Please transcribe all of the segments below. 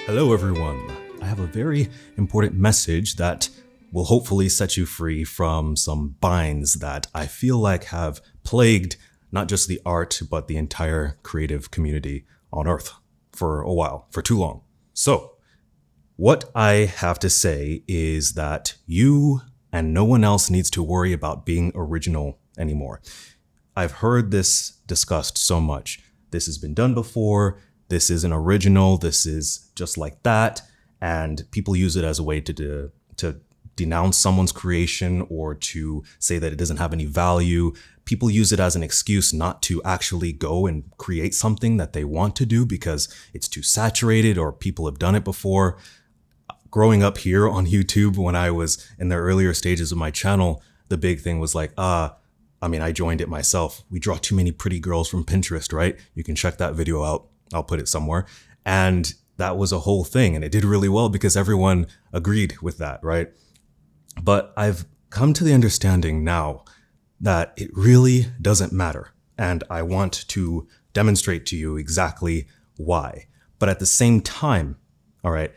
Hello everyone. I have a very important message that will hopefully set you free from some binds that I feel like have plagued not just the art, but the entire creative community on Earth for a while, for too long. So, what I have to say is that you and no one else needs to worry about being original anymore. I've heard this discussed so much. This has been done before. This isn't original. This is just like that. And people use it as a way to denounce someone's creation or to say that it doesn't have any value. People use it as an excuse not to actually go and create something that they want to do because it's too saturated or people have done it before. Growing up here on YouTube, when I was in the earlier stages of my channel, the big thing was like, I joined it myself. We draw too many pretty girls from Pinterest, right? You can check that video out. I'll put it somewhere. And that was a whole thing. And it did really well because everyone agreed with that, right? But I've come to the understanding now that it really doesn't matter. And I want to demonstrate to you exactly why. But at the same time, all right,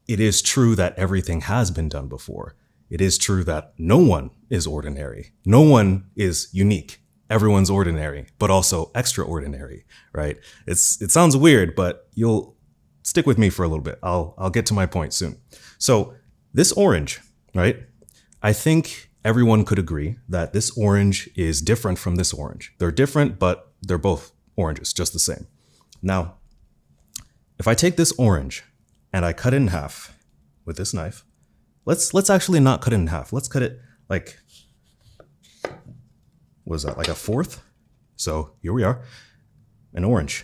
it is true that everything has been done before. It is true that no one is ordinary. No one is unique. Everyone's ordinary, but also extraordinary, right? It sounds weird, but you'll stick with me for a little bit. I'll get to my point soon. So this orange, right? I think everyone could agree that this orange is different from this orange. They're different, but they're both oranges, just the same. Now, if I take this orange and I cut it in half with this knife, let's actually not cut it in half. Let's cut it like, what is that, like a fourth? So here we are, an orange.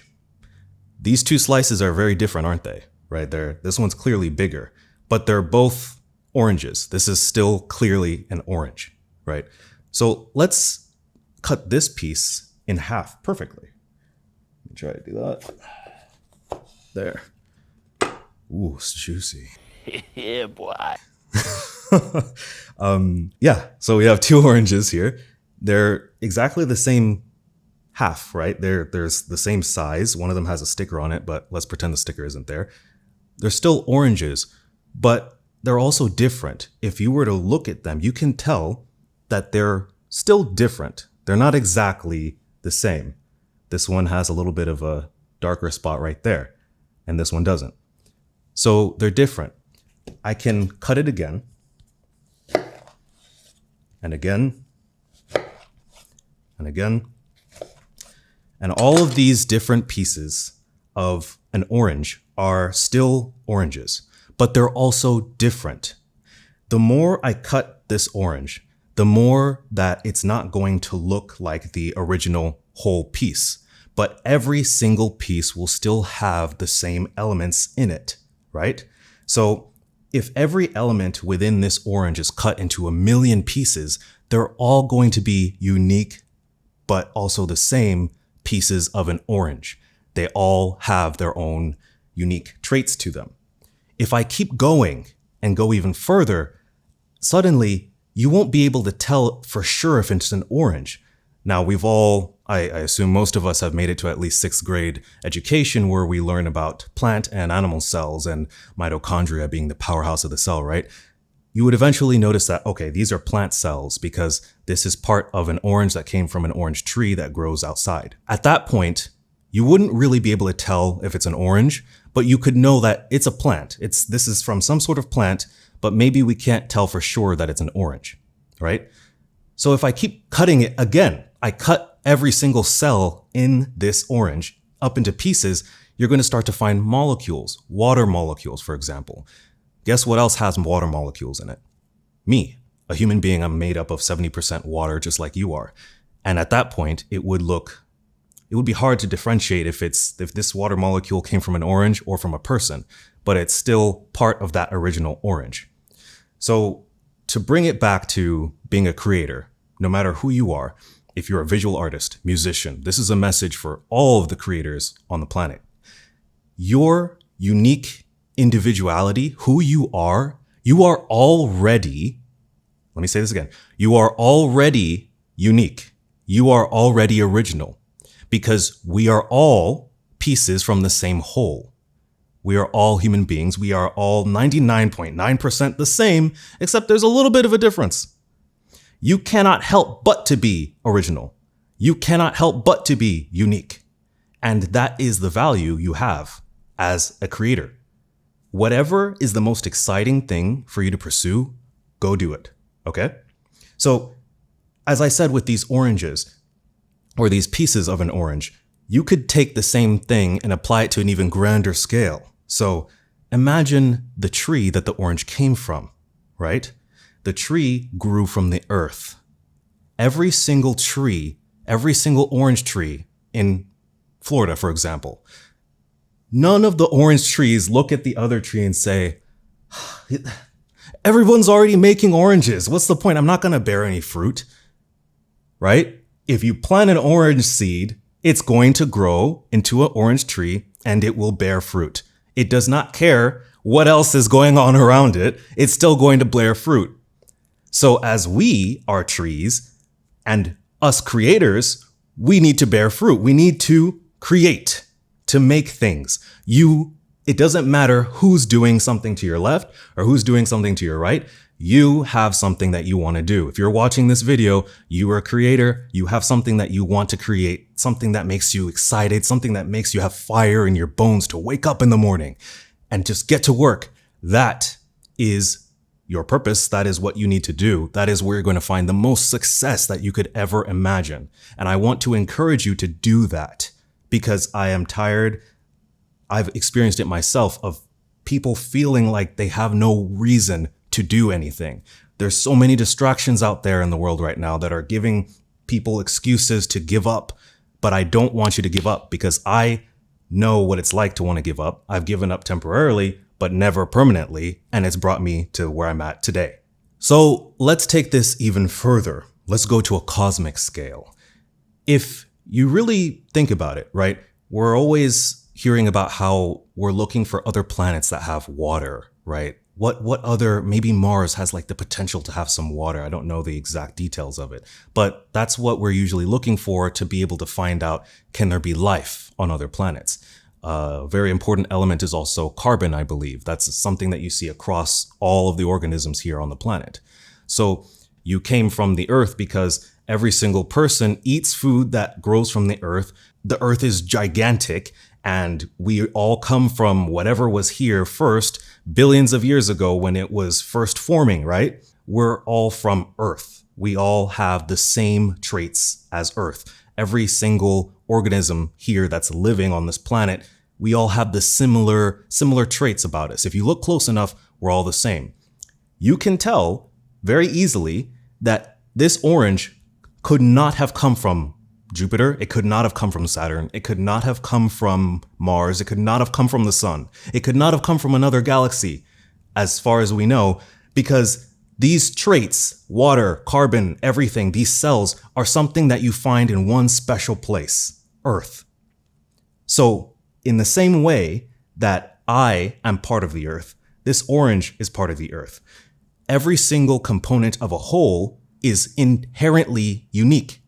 These two slices are very different, aren't they? Right there. This one's clearly bigger, but they're both oranges. This is still clearly an orange, right? So let's cut this piece in half perfectly. Let me try to do that. There. Ooh, it's juicy. Yeah, boy. So we have two oranges here. They're exactly the same half, right? There's the same size. One of them has a sticker on it, but let's pretend the sticker isn't there. They're still oranges, but they're also different. If you were to look at them, you can tell that they're still different. They're not exactly the same. This one has a little bit of a darker spot right there, and this one doesn't. So they're different. I can cut it again, and again, and again. And all of these different pieces of an orange are still oranges, but they're also different. The more I cut this orange, the more that it's not going to look like the original whole piece, but every single piece will still have the same elements in it, right? So if every element within this orange is cut into 1,000,000 pieces, they're all going to be unique, but also the same pieces of an orange. They all have their own unique traits to them. If I keep going and go even further, suddenly you won't be able to tell for sure if it's an orange. Now I assume most of us have made it to at least 6th grade education where we learn about plant and animal cells and mitochondria being the powerhouse of the cell, right? You would eventually notice that, okay, these are plant cells because this is part of an orange that came from an orange tree that grows outside. At that point, you wouldn't really be able to tell if it's an orange, but you could know that it's a plant. This is from some sort of plant, but maybe we can't tell for sure that it's an orange, right? So if I keep cutting it again, I cut every single cell in this orange up into pieces, you're going to start to find molecules, water molecules, for example. Guess what else has water molecules in it? Me, a human being. I'm made up of 70% water, just like you are. And at that point, it would be hard to differentiate if this water molecule came from an orange or from a person, but it's still part of that original orange. So to bring it back to being a creator, no matter who you are, if you're a visual artist, musician, this is a message for all of the creators on the planet. Your unique individuality, who you are already, let me say this again, you are already unique. You are already original because we are all pieces from the same whole. We are all human beings. We are all 99.9% the same, except there's a little bit of a difference. You cannot help but to be original. You cannot help but to be unique. And that is the value you have as a creator. Whatever is the most exciting thing for you to pursue, go do it. Okay? So, as I said with these oranges, or these pieces of an orange, you could take the same thing and apply it to an even grander scale. So, imagine the tree that the orange came from, right? The tree grew from the earth. Every single tree, every single orange tree in Florida, for example, none of the orange trees look at the other tree and say, everyone's already making oranges. What's the point? I'm not going to bear any fruit, right? If you plant an orange seed, it's going to grow into an orange tree and it will bear fruit. It does not care what else is going on around it. It's still going to bear fruit. So as we are trees and us creators, we need to bear fruit. We need to create, to make things. It doesn't matter who's doing something to your left or who's doing something to your right. You have something that you want to do. If you're watching this video, you are a creator. You have something that you want to create, something that makes you excited, something that makes you have fire in your bones to wake up in the morning and just get to work. That is your purpose. That is what you need to do. That is where you're going to find the most success that you could ever imagine. And I want to encourage you to do that because I am tired. I've experienced it myself of people feeling like they have no reason to do anything. There's so many distractions out there in the world right now that are giving people excuses to give up. But I don't want you to give up because I know what it's like to want to give up. I've given up temporarily, but never permanently. And it's brought me to where I'm at today. So let's take this even further. Let's go to a cosmic scale. If you really think about it, right? We're always hearing about how we're looking for other planets that have water, right? What other, maybe Mars has like the potential to have some water. I don't know the exact details of it, but that's what we're usually looking for to be able to find out, can there be life on other planets? A very important element is also carbon, I believe. That's something that you see across all of the organisms here on the planet. So you came from the earth because every single person eats food that grows from the earth. The earth is gigantic and we all come from whatever was here first, billions of years ago when it was first forming, right? We're all from Earth. We all have the same traits as Earth. Every single organism here that's living on this planet, we all have the similar traits about us. If you look close enough, we're all the same. You can tell very easily that this orange could not have come from Jupiter. It could not have come from Saturn. It could not have come from Mars. It could not have come from the sun. It could not have come from another galaxy, as far as we know, because these traits, water, carbon, everything, these cells are something that you find in one special place, Earth. So in the same way that I am part of the Earth, this orange is part of the Earth. Every single component of a whole is inherently unique.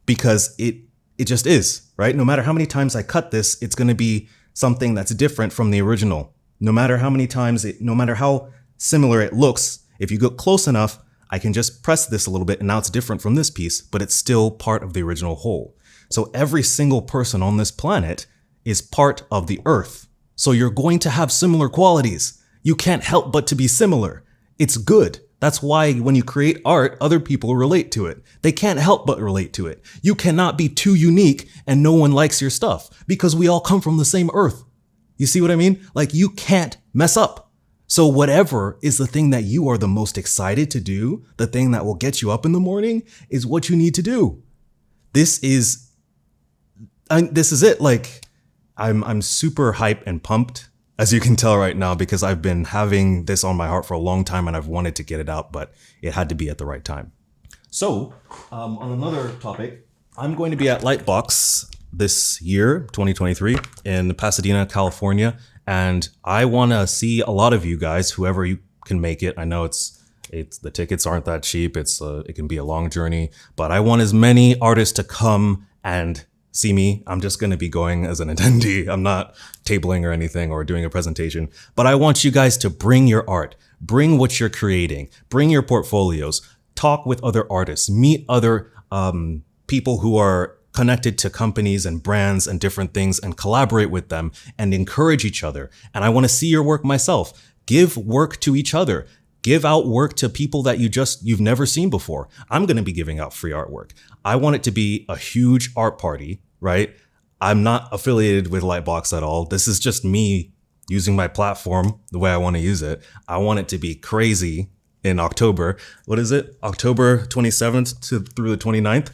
Because it just is, right? No matter how many times I cut this, it's going to be something that's different from the original. No matter how many times, no matter how similar it looks, if you go close enough, I can just press this a little bit and now it's different from this piece, but it's still part of the original whole. So every single person on this planet is part of the earth. So you're going to have similar qualities. You can't help but to be similar. It's good. That's why when you create art, other people relate to it. They can't help but relate to it. You cannot be too unique and no one likes your stuff because we all come from the same earth. You see what I mean? Like you can't mess up. So whatever is the thing that you are the most excited to do, the thing that will get you up in the morning is what you need to do. This is it. Like I'm super hype and pumped, as you can tell right now, because I've been having this on my heart for a long time and I've wanted to get it out, but it had to be at the right time. So on another topic, I'm going to be at Lightbox this year, 2023, in Pasadena, California. And I want to see a lot of you guys, whoever you can make it. I know it's the tickets aren't that cheap. It can be a long journey, but I want as many artists to come and see me. I'm just going to be going as an attendee. I'm not tabling or anything or doing a presentation, but I want you guys to bring your art, bring what you're creating, bring your portfolios, talk with other artists, meet other people who are connected to companies and brands and different things, and collaborate with them and encourage each other. And I want to see your work myself. Give work to each other. Give out work to people that you've never seen before. I'm going to be giving out free artwork. I want it to be a huge art party, right? I'm not affiliated with Lightbox at all. This is just me using my platform the way I want to use it. I want it to be crazy in October. What is it? October 27th through the 29th.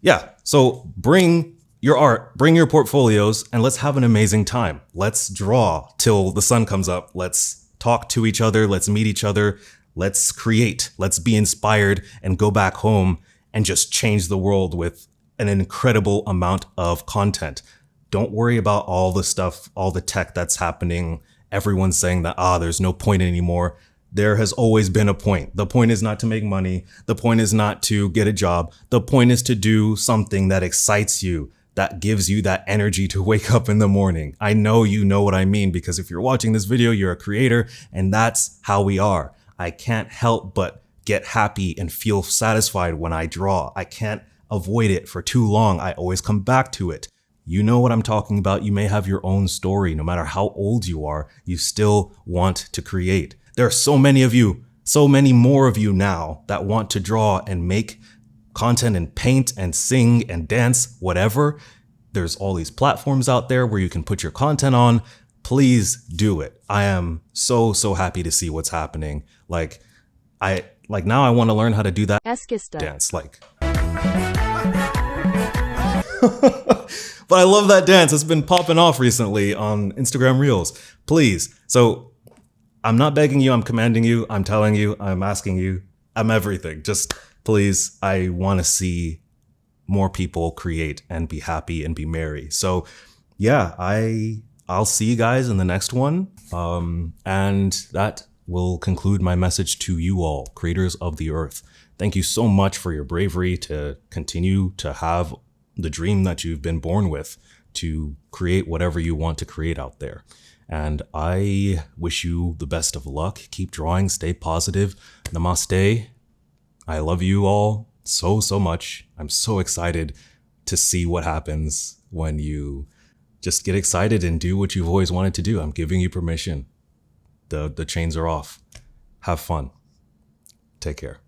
Yeah. So bring your art, bring your portfolios, and let's have an amazing time. Let's draw till the sun comes up. Let's talk to each other. Let's meet each other. Let's create. Let's be inspired and go back home and just change the world with an incredible amount of content. Don't worry about all the stuff, all the tech that's happening. Everyone's saying that, there's no point anymore. There has always been a point. The point is not to make money. The point is not to get a job. The point is to do something that excites you, that gives you that energy to wake up in the morning. I know you know what I mean, because if you're watching this video, you're a creator, and that's how we are. I can't help but get happy and feel satisfied when I draw. I can't avoid it for too long. I always come back to it. You know what I'm talking about. You may have your own story. No matter how old you are, you still want to create. There are so many of you, so many more of you now that want to draw and make content and paint and sing and dance, whatever. There's all these platforms out there where you can put your content on. Please do it. I am so happy to see what's happening. Now I want to learn how to do that dance. But I love that dance. It's been popping off recently on Instagram Reels. Please. So I'm not begging you. I'm commanding you. I'm telling you. I'm asking you. I'm everything. Just please. I want to see more people create and be happy and be merry. So yeah, I'll see you guys in the next one. And that will conclude my message to you all, creators of the earth. Thank you so much for your bravery to continue to have the dream that you've been born with, to create whatever you want to create out there. And I wish you the best of luck. Keep drawing, stay positive. Namaste. I love you all so much. I'm so excited to see what happens when you just get excited and do what you've always wanted to do. I'm giving you permission. The chains are off. Have fun. Take care.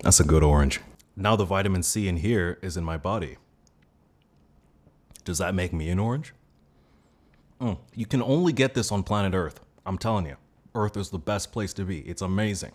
That's a good orange. Now the vitamin C in here is in my body. Does that make me an orange? You can only get this on planet Earth. I'm telling you, Earth is the best place to be. It's amazing.